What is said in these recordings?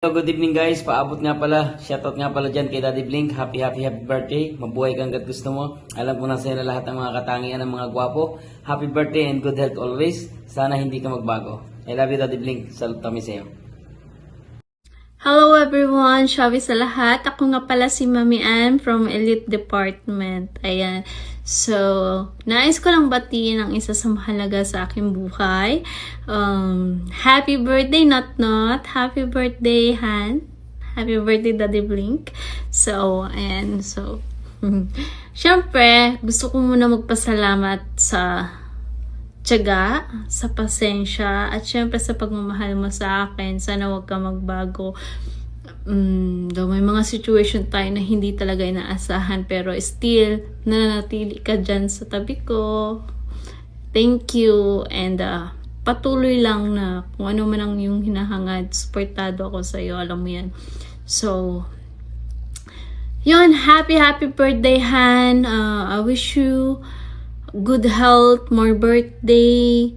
Good evening guys, paabot nga pala, shoutout nga pala dyan kay Daddy Blink, happy birthday, mabuhay kang gat gusto mo, alam ko na sa'yo na lahat ng mga katangian ng mga gwapo, happy birthday and good health always, sana hindi ka magbago. I love you Daddy Blink, salute kami sa'yo. Hello everyone! Shawi sa lahat. Ako nga pala si Mami Ann from Elite Department. Ayan. So, nais ko lang batiin ang isa sa mahalaga sa aking buhay. Happy birthday, Not. Happy birthday, Han. Happy birthday, Daddy Blink. So, ayan. So, syempre, gusto ko muna magpasalamat sa tiyaga, sa pasensya, at syempre sa pagmamahal mo sa akin. Sana huwag ka magbago. Though may mga situation tayo na hindi talaga inaasahan, pero still, nananatili ka dyan sa tabi ko. Thank you. And patuloy lang na kung ano man ang yung hinahangad, supportado ako sa iyo, alam mo yan. So, yun, happy birthday, Han. I wish you good health, more birthday.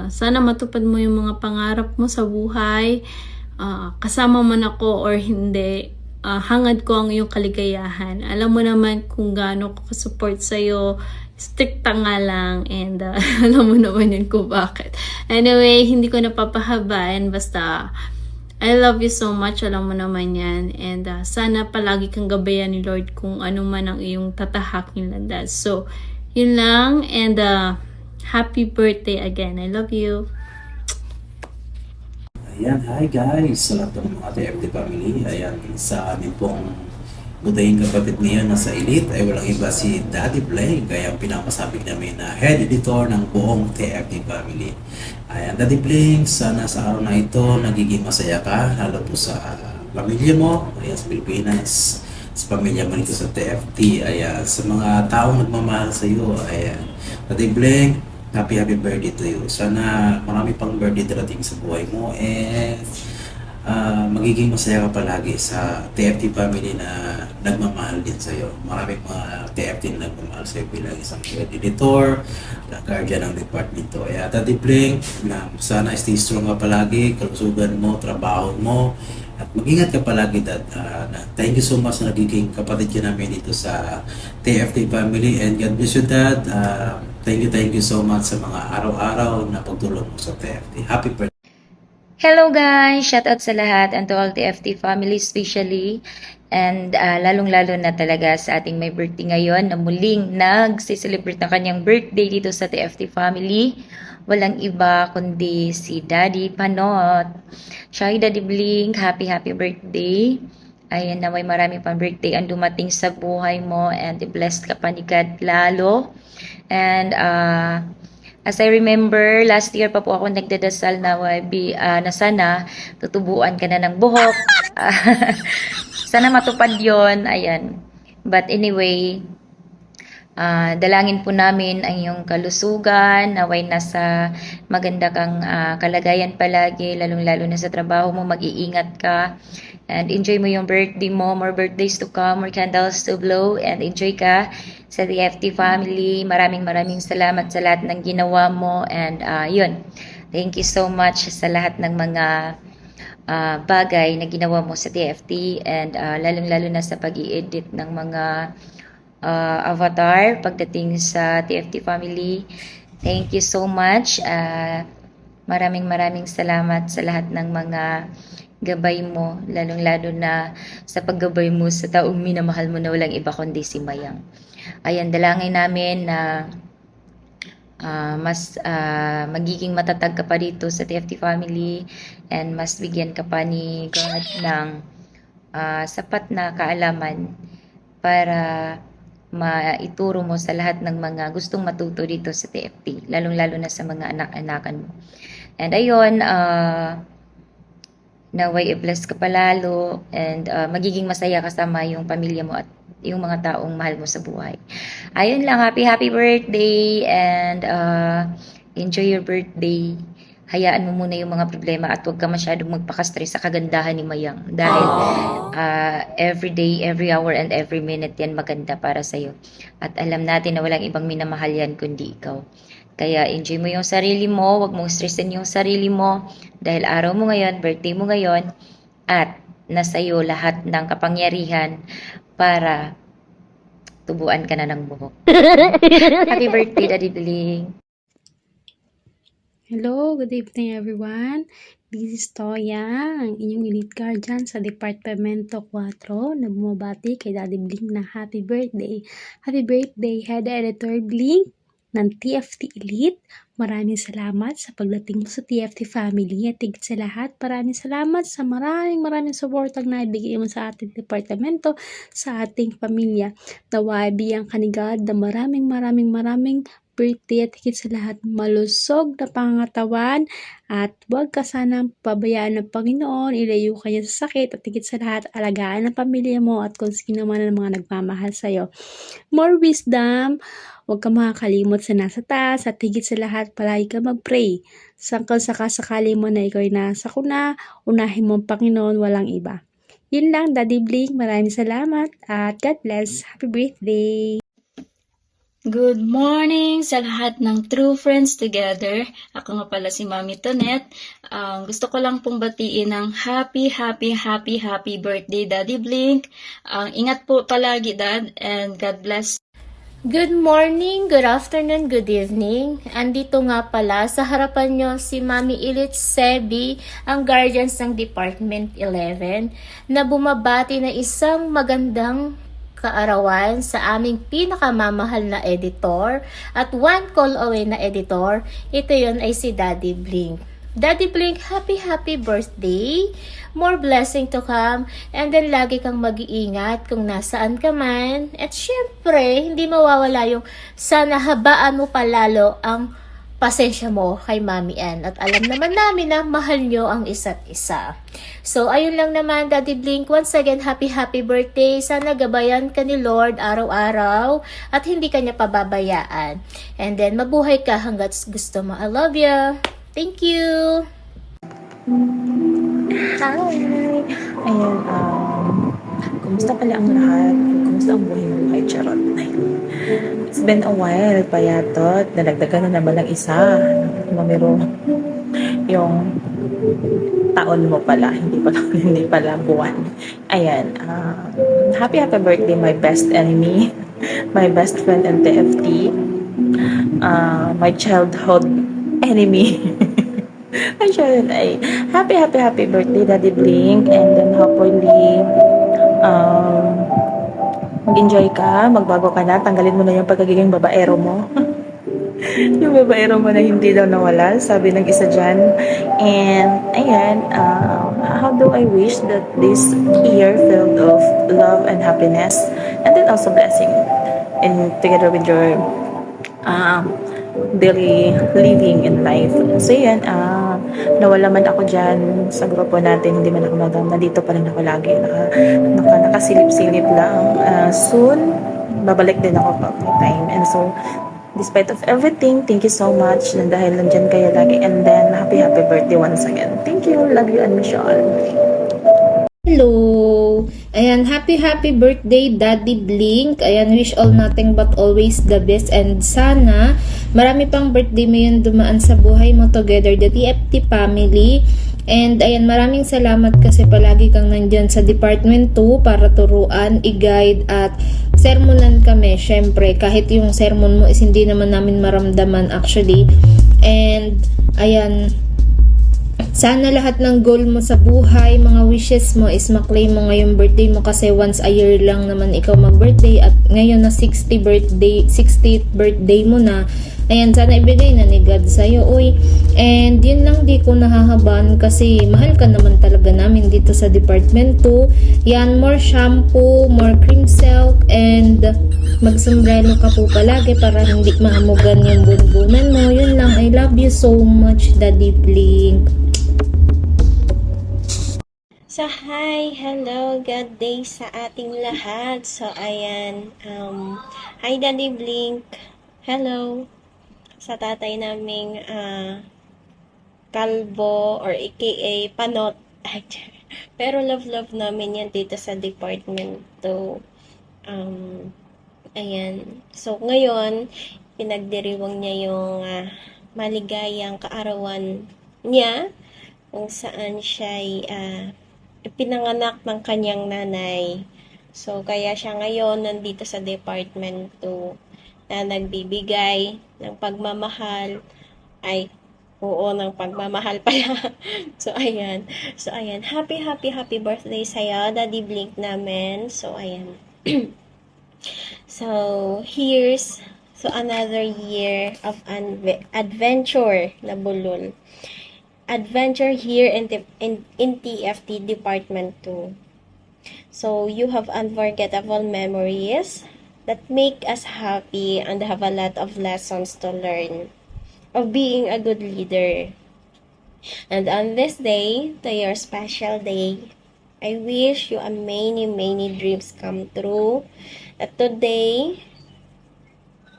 Sana matupad mo yung mga pangarap mo sa buhay. Kasama man ako or hindi, hangad ko ang iyong kaligayahan. Alam mo naman kung gaano ko ka-support sa'yo. Stricta nga lang. And alam mo naman yun kung bakit. Anyway, hindi ko napapahabain. Basta, I love you so much. Alam mo naman yan. And sana palagi kang gabayan ni Lord kung ano man ang iyong tatahaking landas. So, yun lang. And happy birthday again. I love you. Ayan, hi guys! Sa lahat ng mga TFT family, ayan, sa amin pong budaying kapatid ngayon na sa Elite ay walang iba si Daddy Blink, kaya pinapasabik namin na head editor ng buong TFT family. Ayan, Daddy Blink, sana sa araw na ito nagiging masaya ka, lalo po sa pamilya mo, ayan, sa Pilipinas, sa pamilya mo dito sa TFT, ayan, sa mga taong nagmamahal sa iyo, ayan. Daddy Blink, happy birthday to you. Sana marami pang birthday darating sa buhay mo and magiging masaya ka palagi sa TFT family na nagmamahal din sa iyo. Maraming mga TFT na nagmamahal sa iyo bilang isang editor, guardian ng department to. Kaya Daddy Blink, sana stay strong ka palagi, kalusugan mo, trabaho mo, at mag-ingat ka palagi, Dad. Thank you so much na nagiging kapatid ka namin dito sa TFT family and God bless you, Dad. Thank you so much sa mga araw-araw na pagtulong mo sa TFT. Happy birthday! Hello guys! Shout out sa lahat and to all TFT family especially. And lalong-lalo na talaga sa ating may birthday ngayon na muling nag-celebrate ng kanyang birthday dito sa TFT family. Walang iba kundi si Daddy Panot. Siya Daddy Blink, happy birthday. Ayan na, may marami pang birthday ang dumating sa buhay mo and blessed ka pa ni God lalo. And as I remember, last year pa po ako nagdadasal na na sana tutubuan ka na ng buhok. Sana matupad yon. Ayan. But anyway, dalangin po namin ang iyong kalusugan, naway nasa maganda kang kalagayan palagi, lalong-lalo na sa trabaho mo, mag-iingat ka. And enjoy mo yung birthday mo, more birthdays to come, more candles to blow, and enjoy ka sa TFT family. Maraming salamat sa lahat ng ginawa mo. And yun, thank you so much sa lahat ng mga bagay na ginawa mo sa TFT. And lalong-lalo na sa pag-i-edit ng mga avatar pagdating sa TFT family. Thank you so much. Maraming salamat sa lahat ng mga gabay mo, lalong-lalo na sa paggabay mo sa taong minamahal mo na walang iba kundi si Mayang. Ayan, dalangin namin na mas magiging matatag ka pa dito sa TFT family and mas bigyan ka pa ni God ng sapat na kaalaman para maituro mo sa lahat ng mga gustong matuto dito sa TFT, lalong-lalo na sa mga anak-anakan mo. And ayun, naway i-bless ka palalo and magiging masaya kasama yung pamilya mo at yung mga taong mahal mo sa buhay. Ayun lang, happy birthday and enjoy your birthday. Hayaan mo muna yung mga problema at huwag ka masyadong magpaka-stress sa kagandahan ni Mayang dahil every day, every hour and every minute yan maganda para sa'yo. At alam natin na walang ibang minamahal yan kundi ikaw. Kaya enjoy mo yung sarili mo, wag mong stressin yung sarili mo dahil araw mo ngayon, birthday mo ngayon, at nasa iyo lahat ng kapangyarihan para tubuan ka na ng buhok. Happy birthday, Daddy Bling! Hello, good evening everyone. This is Toya, ang inyong elite guardian sa Departamento 4 na bumabati kay Daddy Blink na happy birthday. Happy birthday, Head Editor Blink ng TFT Elite. Maraming salamat sa pagdating mo sa TFT family at higit sa lahat, maraming salamat sa maraming support ang naibigay mo sa ating departamento, sa ating pamilya. Naway biyang kanigad na maraming birthday at higit sa lahat malusog na pangangatawan at huwag ka sanang pabayaan ng Panginoon, ilayo ka niya sa sakit at higit sa lahat alagaan ang pamilya mo at kung sino man ang mga nagmamahal sa'yo. More wisdom, huwag ka makakalimot sa nasa taas at higit sa lahat palagi ka mag-pray. Kung sakasakali mo na ikaw ay nasa kuna, unahin mo ang Panginoon, walang iba. Yun lang, Daddy Blink, maraming salamat at God bless. Happy birthday! Good morning sa lahat ng True Friends Together. Ako nga pala si Mami Tonet. Gusto ko lang pong batiin ng happy birthday, Daddy Blink. Ingat po palagi, Dad, and God bless. Good morning, good afternoon, good evening. Andito nga pala sa harapan nyo si Mami Elite Sebi, ang guardians ng Department 11, na bumabati na isang magandang kaarawan sa aming pinakamamahal na editor at one call away na editor. Ito yun ay si Daddy Blink. Daddy Blink, happy birthday! More blessing to come, and then lagi kang mag-iingat kung nasaan ka man. At syempre, hindi mawawala yung sana habaan mo palalo ang pasensya mo kay Mami Ann. At alam naman namin na mahal nyo ang isa't isa. So, ayun lang naman, Daddy Blink. Once again, happy birthday. Sana gabayan ka ni Lord araw-araw at hindi ka niya pababayaan. And then, mabuhay ka hanggat gusto mo. I love you. Thank you. Hi! Ayan, kumusta pala ang lahat? Kumusta ang buhay mo kay Charot? It's been a while, payatot. Nalagdagan na naman ng isa. Numero, yung taon mo pala, hindi pala buwan. Ayan, happy birthday, my best enemy, my best friend in TFT, my childhood enemy. Ayun, ay happy birthday, Daddy Blink, and then hopefully mag-enjoy ka, magbago ka na, tanggalin mo na yung pagkagiging babaero mo. Yung babaero mo na hindi daw nawala, sabi ng isa dyan. And ayan, how do I wish that this year filled of love and happiness, and then also blessing and together with your daily living in life. So yan, nawala man ako dyan sa grupo natin, hindi man ako nandito pa rin ako lagi, nakasilip-silip lang. Soon babalik din ako pag may time. And so despite of everything, thank you so much dahil nandyan kayo lagi, and then happy birthday once again. Thank you, love you, and miss you all. Hello! Ayan, happy birthday, Daddy Blink. Ayan, wish all nothing but always the best. And sana, marami pang birthday mo yun dumaan sa buhay mo together, the TFT family. And ayan, maraming salamat kasi palagi kang nandyan sa Department 2 para turuan, i-guide at sermonan kami. Syempre, kahit yung sermon mo is hindi naman namin maramdaman actually. And ayan, sana lahat ng goal mo sa buhay, mga wishes mo is maklaim mo ngayong birthday mo kasi once a year lang naman ikaw mag-birthday at ngayon na 60th birthday mo na. Ayan, sana ibigay na ni God sa'yo, uy. And yun lang, di ko nahahaban kasi mahal ka naman talaga namin dito sa Department 2. Yan, more shampoo, more cream silk, and magsombrero ka po palagi para hindi mahamugan yung bunbunan mo. Yun lang, I love you so much, Daddy Blink. So, hi! Hello! God day sa ating lahat. So, ayan. Hi, Daddy Blink. Hello! Sa tatay naming kalbo or aka panot. Pero love namin yan dito sa department to. Ayan. So, ngayon pinagdiriwang niya yung maligayang kaarawan niya kung saan siya ipinanganak ng kanyang nanay. So, kaya siya ngayon nandito sa Department 2 na nagbibigay ng pagmamahal ay oo, ng pagmamahal pala. So, ayan. So, ayan. Happy birthday sa'yo, Daddy Blink namin. So, ayan. So, so another year of adventure na bulol. Adventure here in TFT Department 2. So, you have unforgettable memories that make us happy and have a lot of lessons to learn of being a good leader. And on this day, to your special day, I wish you a many dreams come true. That today,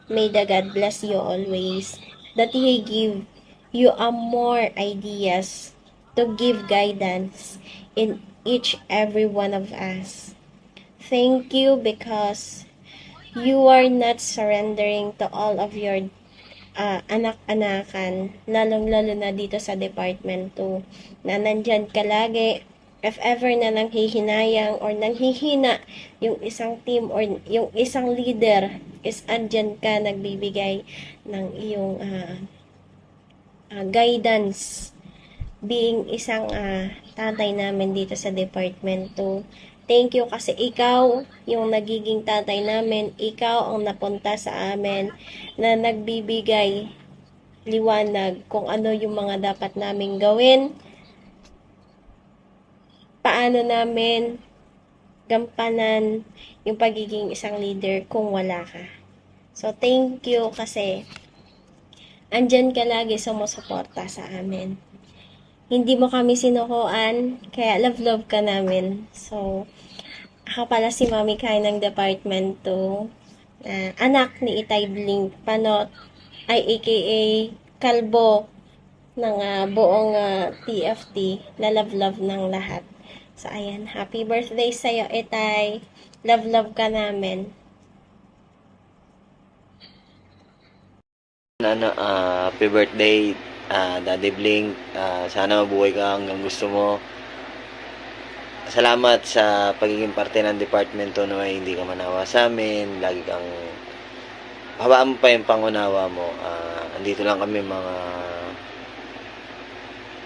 may the God bless you always. That He give you a more ideas to give guidance in each every one of us. Thank you because you are not surrendering to all of your anak-anakan, lalong-lalo na dito sa Department 2, na nandyan ka lagi, if ever na nanghihinayang or nanghihina yung isang team or yung isang leader, is andyan ka nagbibigay ng iyong guidance, being isang tatay namin dito sa Department 2. Thank you kasi ikaw yung nagiging tatay namin, ikaw ang napunta sa amin na nagbibigay liwanag kung ano yung mga dapat naming gawin, paano namin gampanan yung pagiging isang leader kung wala ka. So, thank you kasi andyan ka lagi sumusuporta sa amin. Hindi mo kami sinukuan, kaya love ka namin. So, ako pala si Mami Kai ng Department 2. Anak ni Itay Blink Panot, ay aka Kalbo ng buong TFT, na love ng lahat. So, ayan, happy birthday sa'yo, Itay. Love ka namin. Happy birthday, Daddy Blink. Sana mabuhay ka hanggang gusto mo. Salamat sa pagiging parte ng department to, na hindi ka manawa sa amin. Lagi kang habaan mo pa yung pangunawa mo. Andito lang kami mga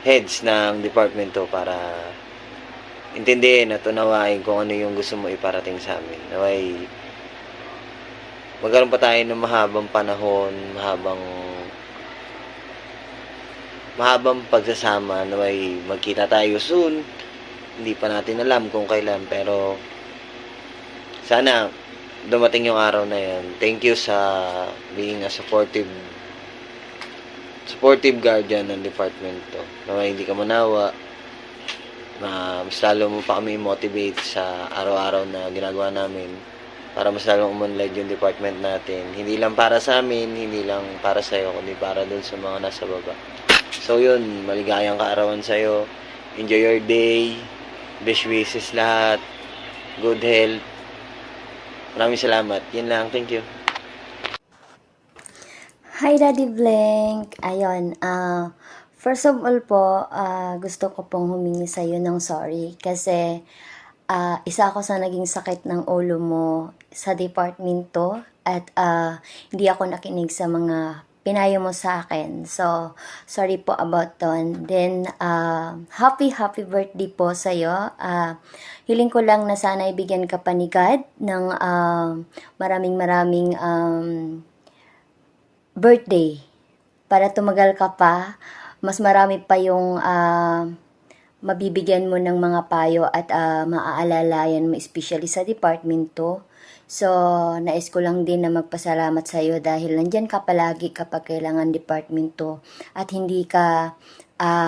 heads ng department to para intindihin at unawain kung ano yung gusto mo iparating sa amin. Naway magkaroon pa tayo ng mahabang panahon, mahabang pagsasama, naway magkita tayo soon. Hindi pa natin alam kung kailan, pero sana dumating yung araw na yan. Thank you sa being a supportive guardian ng department to. Naway hindi ka manawa, mas lalo mo pa kami motivate sa araw-araw na ginagawa namin para mas lalong umunlad yung department natin. Hindi lang para sa amin, hindi lang para sa'yo, kundi para dun sa mga nasa baba. So yun, maligayang kaarawan sa'yo. Enjoy your day. Best wishes lahat. Good health. Maraming salamat. Yun lang. Thank you. Hi, Daddy Blank. Ayun, first of all po, gusto ko pong humingi sa'yo ng sorry kasi isa ako sa naging sakit ng ulo mo sa department to at hindi ako nakinig sa mga pinayo mo sa akin. So, sorry po about ton. Then, happy birthday po sa'yo. Hiling ko lang na sana ibigyan ka pa ni God ng maraming birthday para tumagal ka pa. Mas marami pa yung mabibigyan mo ng mga payo at maaalalayan mo, especially sa department to. So, nais ko lang din na magpasalamat sa iyo dahil nandyan ka palagi kapag kailangan department to at hindi ka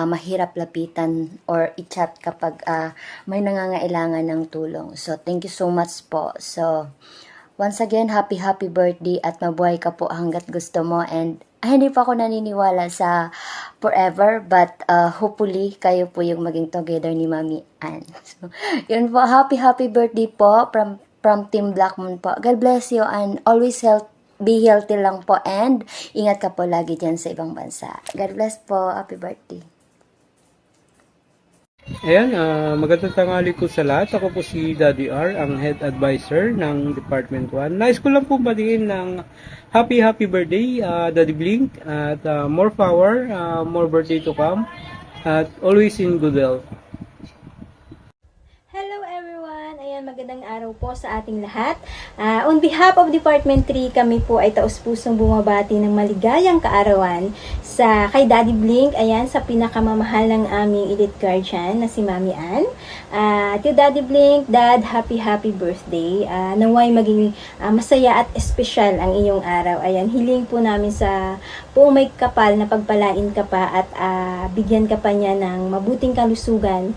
mahirap lapitan or i-chat kapag may nangangailangan ng tulong. So, thank you so much po. So, once again, happy birthday at mabuhay ka po hanggat gusto mo. And hindi pa ako naniniwala sa forever, but hopefully kayo po yung maging together ni Mami Ann. So, yun po, happy birthday po from Team Blackmoon po. God bless you and always be healthy lang po and ingat ka po lagi dyan sa ibang bansa. God bless po. Happy birthday. Ayan, magandang tanghali po sa lahat. Ako po si Daddy R, ang Head Advisor ng Department 1. Nais ko lang po batiin ng happy birthday, Daddy Blink, at more power, more birthday to come, at always in good health. Hello everyone! Ayan, magandang araw po sa ating lahat. On behalf of Department 3, kami po ay taus-pusong bumabati ng maligayang kaarawan kay Daddy Blink, ayan, sa pinakamamahal ng aming elite guardian na si Mami Ann. To Daddy Blink, Dad, happy birthday. Naway maging masaya at espesyal ang iyong araw. Ayan, hiling po namin sa buong may kapal na pagpalain ka pa at bigyan ka pa niya ng mabuting kalusugan,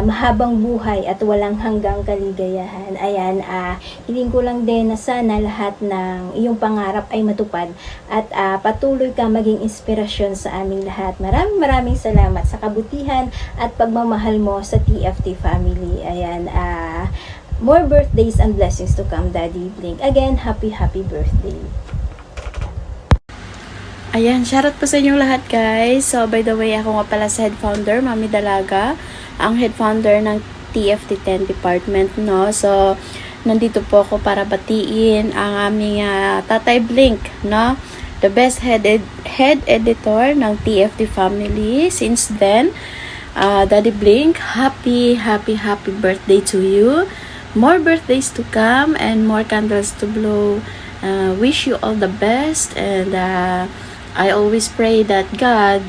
mahabang buhay at walang hanggang kaligayahan. Ayan, hiling ko lang din na sana lahat ng iyong pangarap ay matupad at patuloy ka maging inspirasyon sa aming lahat. Maraming salamat sa kabutihan at pagmamahal mo sa TFT family. Ayan, more birthdays and blessings to come, Daddy Blink. Again, happy birthday. Ayan, shoutout po sa inyong lahat guys. So by the way, ako nga pala sa head founder, Mami Dalaga, ang head founder ng TFT 10 department, no? So nandito po ako para batiin ang aming Tatay Blink, no? The best head editor ng TFT family since then. Daddy Blink, happy birthday to you. More birthdays to come and more candles to blow. Wish you all the best, and I always pray that God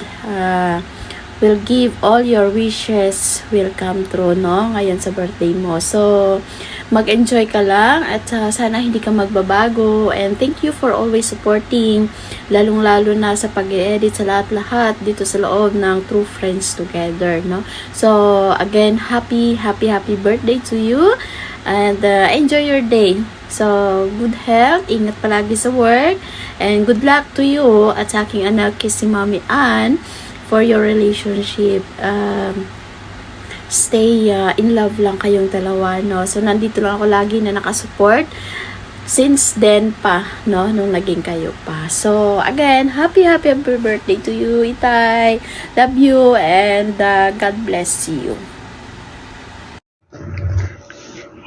will give all your wishes will come true, no? Ngayon sa birthday mo. So, mag-enjoy ka lang at sana hindi ka magbabago, and thank you for always supporting, lalong-lalo na sa pag-edit sa lahat-lahat dito sa loob ng True Friends Together, no? So, again, happy birthday to you, and enjoy your day. So, good health, ingat palagi sa work, and good luck to you at sa aking anak si Mami Ann for your relationship. Stay in love lang kayong dalawa, no? So, nandito lang ako lagi na nakasupport since then pa, no? Nung naging kayo pa. So, again, happy birthday to you, Itay. Love you, and God bless you.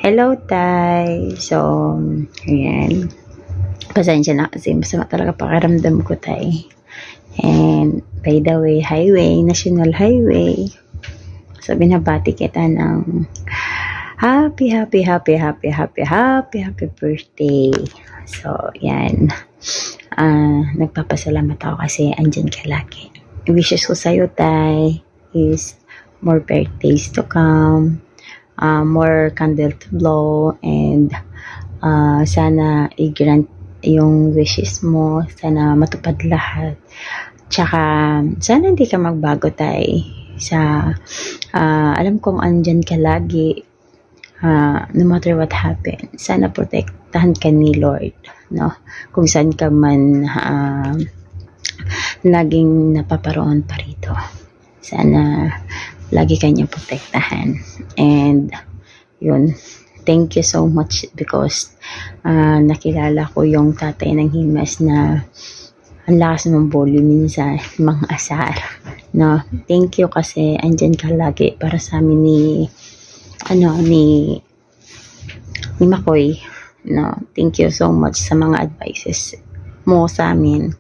Hello, Tay. So, ayan. Pasensya na kasi masama talaga pakiramdam ko, Tay. And, by the way, National Highway. So, binabati kita ng happy birthday. So, yan. Nagpapasalamat ako kasi andyan ka lagi. Wishes ko sa'yo, Tay, is more birthdays to come, more candle to blow, and sana i-grant yung wishes mo, sana matupad lahat. Tsaka, sana hindi ka magbago, Tay. Alam kong andyan ka lagi, no matter what happen. Sana protektahan ka ni Lord, no? Kung saan ka man laging napaparoon pa rito. Sana lagi kanyang protektahan. And yun, thank you so much because nakilala ko yung tatay ng Himas na ang lakas ng volume minsan, mga asar. No, thank you kasi andyan ka lagi para sa amin ni Makoy. No, thank you so much sa mga advices mo sa amin.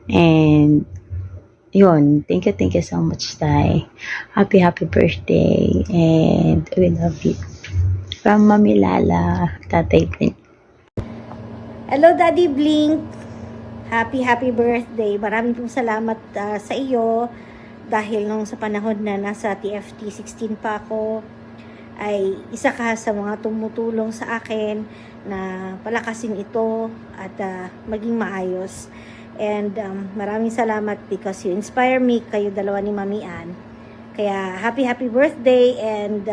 And yun, thank you so much, Tay. Happy birthday, and we love you. From Mami Lala, Tatay Blink. Hello, Daddy Blink. Happy birthday. Maraming pong salamat sa iyo dahil nung sa panahon na nasa TFT 16 pa ako ay isa ka sa mga tumutulong sa akin na palakasin ito at maging maayos. And maraming salamat because you inspire me, kayo dalawa ni Mami Ann. Kaya happy birthday, and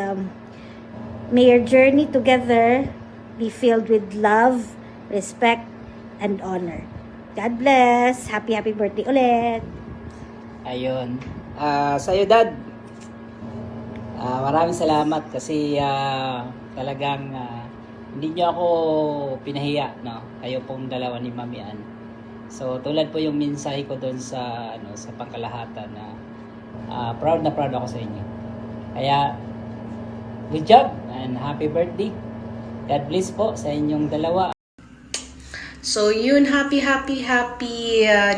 may your journey together be filled with love, respect, and honor. God bless. Happy birthday ulit. Ayun. Sa'yo, Dad. Maraming salamat kasi talagang hindi niyo ako pinahiya, no? Kayo pong dalawa ni Mami Ann. So, tulad po yung mensahe ko doon sa sa pangkalahatan na proud na proud ako sa inyo. Kaya good job and happy birthday. God bless po sa inyong dalawa. So yun, happy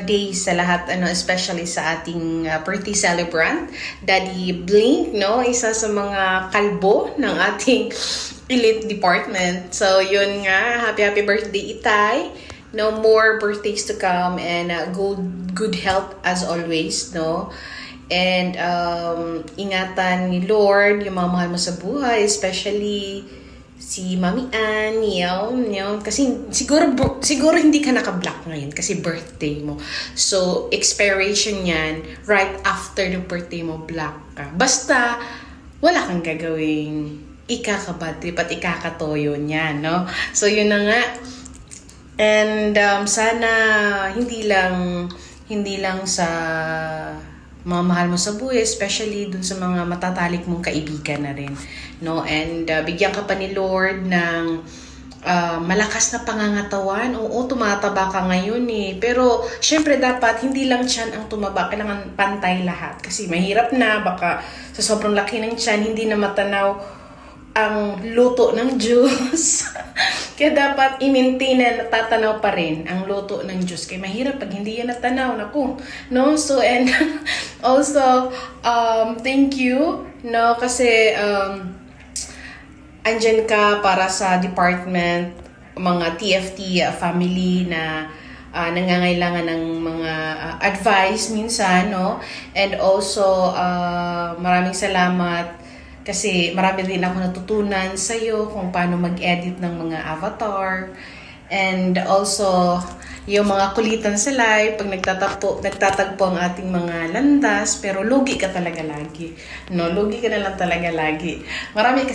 day sa lahat, especially sa ating birthday celebrant, Daddy Blink, no? Isa sa mga kalbo ng ating elite department. So yun nga, happy birthday, Itay. No more birthdays to come and good health as always, no? And ingatan ni Lord yung mga mahal mo sa buhay, especially si Mami Ann, yun. Kasi siguro hindi ka naka-block ngayon kasi birthday mo. So, expiration yan, right after the birthday mo, block ka. Basta, wala kang gagawing ikaka-bad trip at ikakatoyo niyan, no? So, yun na nga. And sana hindi lang sa mga mahal mo sa buhay, especially dun sa mga matatalik mong kaibigan na rin, no? And bigyan ka pa ni Lord ng malakas na pangangatawan. Oo, tumataba ka ngayon eh. Pero syempre dapat hindi lang tiyan ang tumaba, kailangan pantay lahat kasi mahirap na, baka sa sobrang laki ng tiyan hindi na matanaw ang luto ng Diyos. Kaya dapat i-maintain na natatanaw pa rin ang luto ng Diyos. Kaya mahirap pag hindi yan natanaw. Naku. No? So, and also, thank you. No? Kasi, andyan ka para sa department, mga TFT family na nangangailangan ng mga advice minsan. No? And also, maraming salamat kasi marami rin ako natutunan sa'yo kung paano mag-edit ng mga avatar. And also, yung mga kulitan sa live, pag nagtatagpo ang ating mga landas, pero lugi ka talaga lagi. No, lugi ka na lang talaga lagi. Marami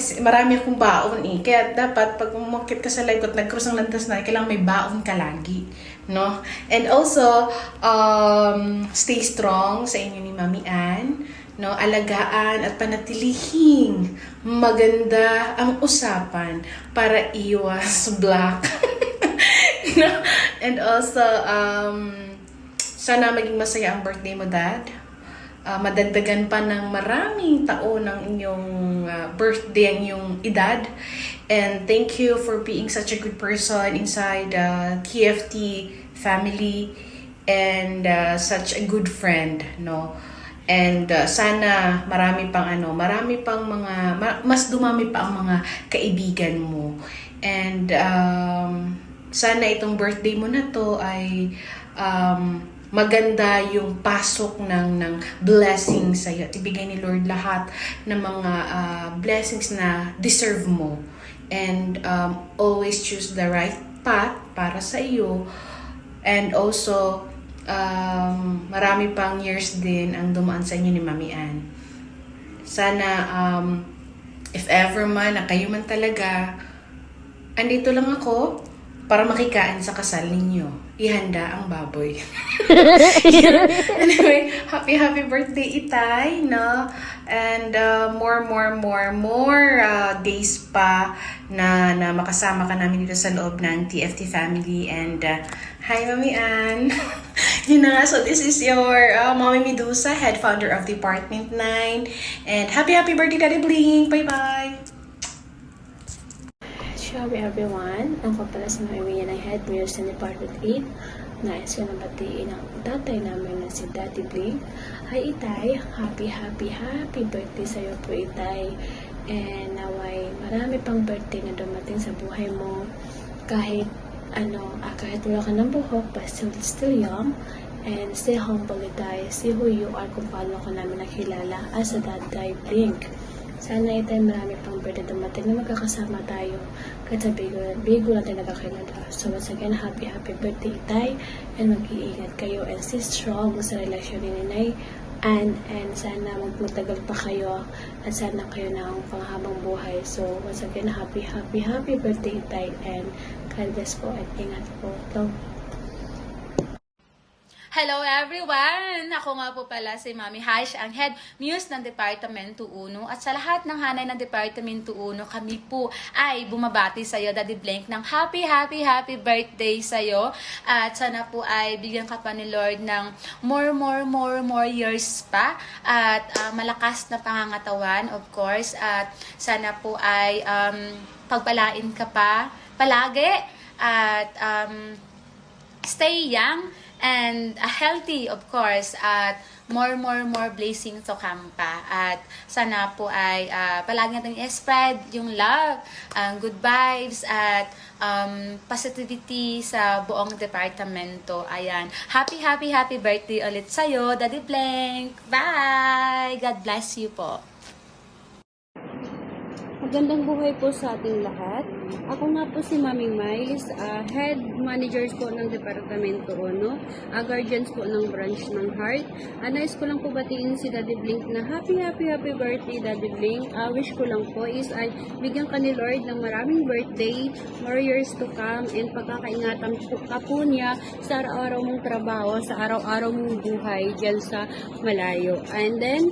akong baon eh. Kaya dapat, pag umakit ka sa live at nag-cross ang landas na, kailangan may baon ka lagi. No? And also, stay strong sa inyo ni Mami Ann. No, alagaan at panatilihing maganda ang usapan para iwas black. No? And also, sana maging masaya ang birthday mo, Dad. Madagdagan pa ng maraming taon ng inyong birthday, ang inyong edad. And thank you for being such a good person inside TFT family and such a good friend, no? And sana marami pang mas dumami pa ang mga kaibigan mo. And sana itong birthday mo na to ay maganda yung pasok ng blessings sa'yo. At ibigay ni Lord lahat ng mga blessings na deserve mo. And always choose the right path para sa iyo. And also, marami pang years din ang dumaan sa inyo ni Mami Ann. Sana, if ever man, na kayo man talaga, andito lang ako para makikain sa kasal ninyo. Ihanda ang baboy. Anyway, happy birthday, Itay, no? And more days pa na makasama ka namin dito sa loob ng TFT family. And hi, Mami Ann. Yun na nga, so this is your Mommy Medusa, head founder of Department 9. And happy birthday, Daddy Blink. Bye-bye. Hello everyone, ako pala si Mami ng Head Mirrors ng Department 8. Nais ko na batiin ang tatay namin na si Daddy Blink. Hi Itay, happy birthday sa'yo po Itay. And naway marami pang birthday na dumating sa buhay mo. Kahit wala ka ng buhok, but still young. And stay humble Itay, see who you are kung paano ka namin nakilala as a Daddy Blink. Sana Itay marami pang birthday dumating na magkakasama tayo kahit sa bigo natin nagkakilala. So once again, happy birthday Itay, and mag-iingat kayo and stay strong sa relasyon ni Ninay and sana magtagal pa kayo at sana kayo na ang panghabang buhay. So once again, happy birthday Itay, and God bless po at ingat po. Love. Hello everyone! Ako nga po pala si Mami Hash, ang Head Muse ng Departamento 1. At sa lahat ng hanay ng Departamento 1, kami po ay bumabati sa iyo, Daddy Blank, ng happy birthday sa iyo. At sana po ay bigyan ka pa ni Lord ng more years pa. At malakas na pangangatawan, of course. At sana po ay pagpalain ka pa palagi. At stay young and healthy, of course, at more blessings to come pa. At sana po ay palagi natin i-spread yung love, good vibes, at positivity sa buong departamento. Ayan. Happy birthday ulit sa'yo, Daddy Blank. Bye! God bless you po. Magandang buhay po sa ating lahat. Ako nga po si Mami Miles, Head Managers po ng Departamento 1, Guardians po ng branch ng Heart. Nais ko lang po batiin si Daddy Blink na happy birthday, Daddy Blink. Wish ko lang po is ay bigyan ka ni Lord ng maraming birthday, more years to come, and pagkakaingatan ka po niya sa araw-araw mong trabaho, sa araw-araw mong buhay dyan sa malayo. And then,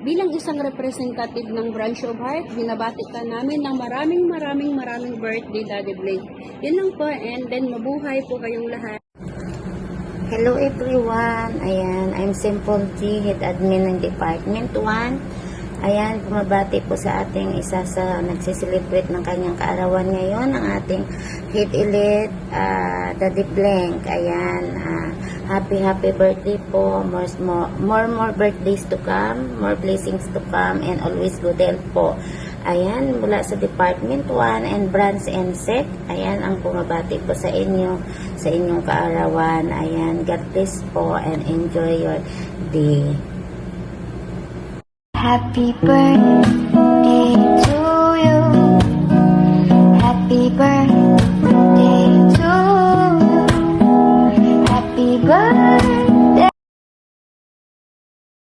bilang isang representative ng Branch of Heart, binabati ka namin ng maraming birthday, Daddy Blake. Yun lang po, and then mabuhay po kayong lahat. Hello everyone! Ayan, I'm Simple G, Head Admin ng Department 1. Ayan, bumabati po sa ating isa sa nagsiselebrate ng kanyang kaarawan ngayon, ang ating Head Elite, Daddy Blank. Ayan, happy birthday po. More birthdays to come, more blessings to come, and always good health po. Ayan, mula sa Department 1 and Branch and Sec. Ayan, ang bumabati po sa inyo, sa inyong kaarawan. Ayan, God bless po and enjoy your day. Happy birthday.